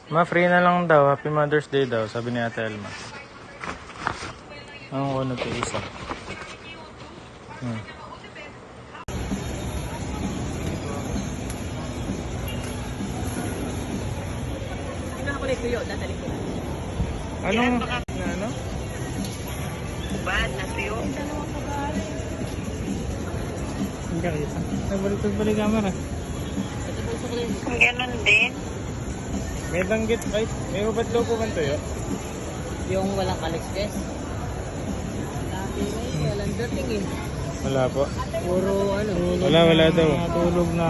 Ma-free na lang daw. Happy Mother's Day daw, sabi ni Ate Elma. Ang kuno to isa. Pinakakulit ko yun, dadali ko. Anong, ano? Bad na tuyo. Hindi ka kita. Nagbalik camera. Ganon din. May danggit, ay, may ubat daw po man tuyo. Yung walang Alexpress. Dati walang dating eh. Wala po. Puro ano. Wala daw. Tulog na...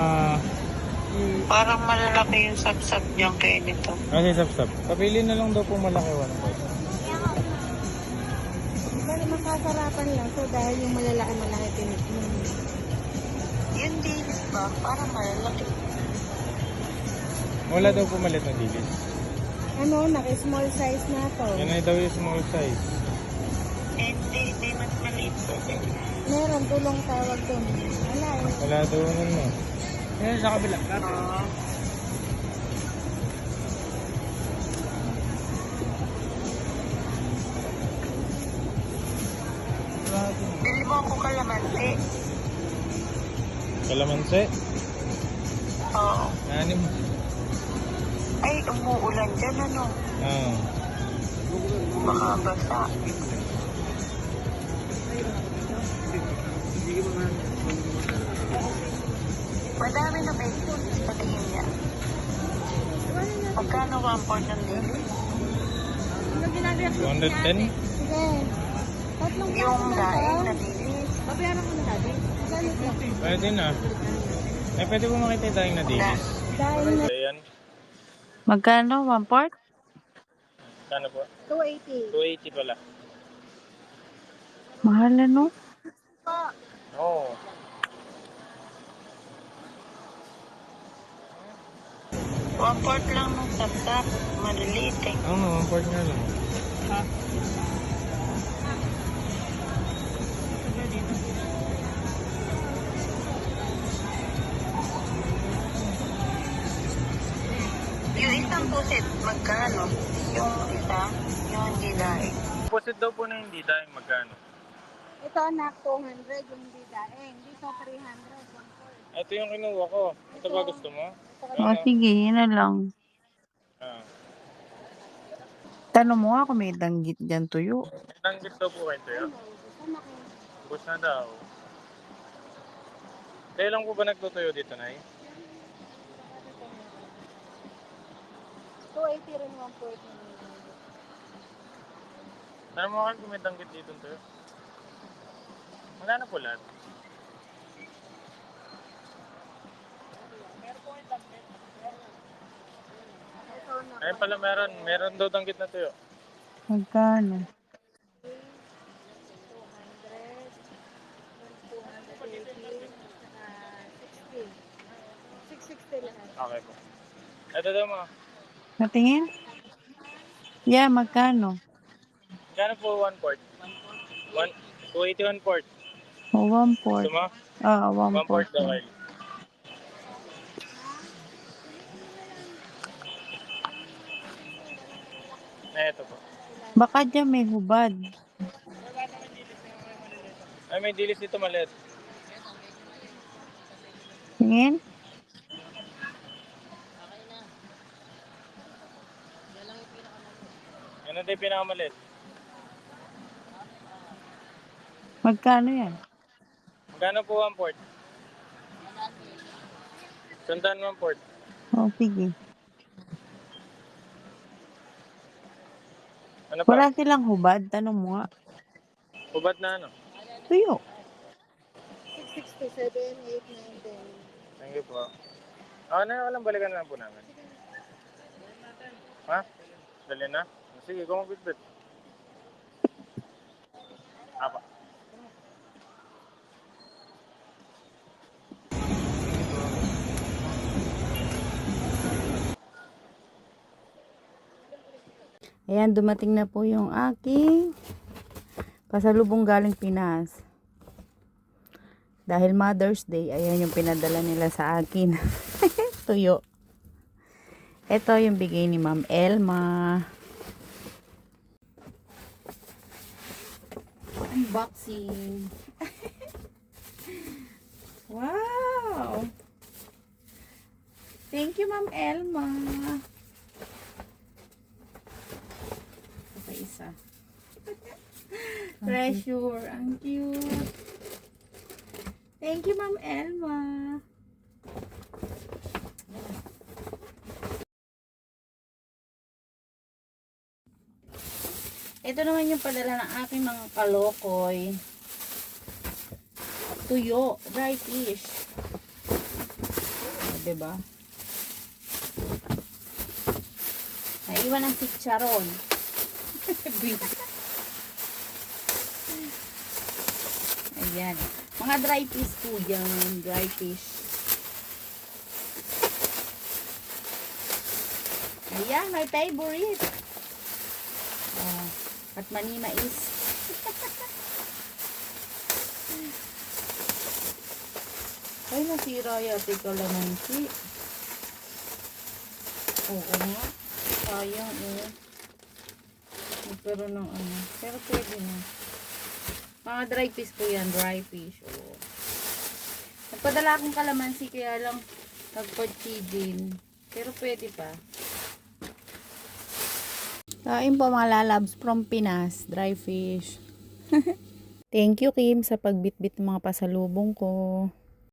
Parang malalaki yung sab-sab niyang kayo nito. Kasi sap-sap. Papili na lang daw po malaki 1 point. Bali makasarapan lang. So dahil yung malaki tinik mo. Yung dilis ba? Parang malalaki. Wala daw po malit na dilis. Ano, naka-small size na to. Yan ay daw yung small size. Hindi mas maliit. Meron, tulong tawag doon. Wala eh. Wala daw nun no. Yan sa kabila. Bili mo ako kalamansi. Kalamansi. Oo. Anim. Ay, umuulan dyan ano. Ah. Baka basa. Madami na may sa tingin niya. Magkano 1 port ng dilis? 210? Sige. Tatlong Yung kaso daing lang na to. dilis. Babayaran ko na dati. Ganit lang. Pwede na. Eh, pwede po makita yung daing na dilis. Dahil na Ayan. Magkano? 1 port? Kano po? 280. 280 pala. Mahal ano? Oo. Oh. 1 port lang ng sapsap. Maliliit eh. Oo, 1 port nga lang. Yung isang pusit, magkano? Yung isa, yung hindi daing. Pusit daw po na hindi daing magkano. Ito anak, 200 yung hindi daing. Dito 300. Ito yung kinuha ko. Ito ba gusto mo? O sige, yun na lang. Ah. Tanong mo nga kung may danggit dyan tuyo. May danggit daw po kayo tayo. Bus na daw. Kaya lang po ba nagtutuyo dito, Nay? 280 rin 140. Tanong mo kung may danggit dito tayo. Magkano po lahat? Ayun pala meron. Meron daw danggit na tuyo. Magkano? 660 lahat. Okay po. Ito daw mo. Natingin? Yeah, magkano? Magkano po 1 port? 281 port. O, 1 port. Gusto mo? Ah, 1 1 port port. daw kayo. Ito po. Baka dyan may hubad. Ay, may dilis dito maliit. Tingin? Ano tayo pinakamaliit? Magkano yan? Magkano po 1 port? Sandaan 1 port. O, sige. Ano pa? Wala silang hubad. Tanong mo nga. Ubat na ano? Tuyo. 660, 7, 8, 9, 10. Thank you po. Ano, walang balikan na lang po namin. Ha? Dali na? Sige, kung magbitbit. Apa. Ayan, dumating na po yung aking pasalubong galing Pinas. Dahil Mother's Day, ayan yung pinadala nila sa akin. Tuyo. Ito yung bigay ni Ma'am Elma. Unboxing. Wow! Thank you, Ma'am Elma. Okay, isa. Treasure. Ang cute. Thank you, Ma'am Elma. Ito naman yung padala ng aking mga kalokoy. Tuyo, dry fish. O, diba? Naiwan ang chicharon. Ayan. Mga dry fish po yan. Dry fish. Ayan, my favorite. At manima is ay nasira yata yung kalamansi. Oo nga. Sayang nagkaroon ng ano. Pero pwede na. Mga dry fish po yan. Dry fish. Oo. Nagpadala akong kalamansi kaya lang nagpatsi din. Pero pwede pa. Kain po mga lalabs from Pinas. Dry fish. Thank you, Kim, sa pagbitbit ng mga pasalubong ko.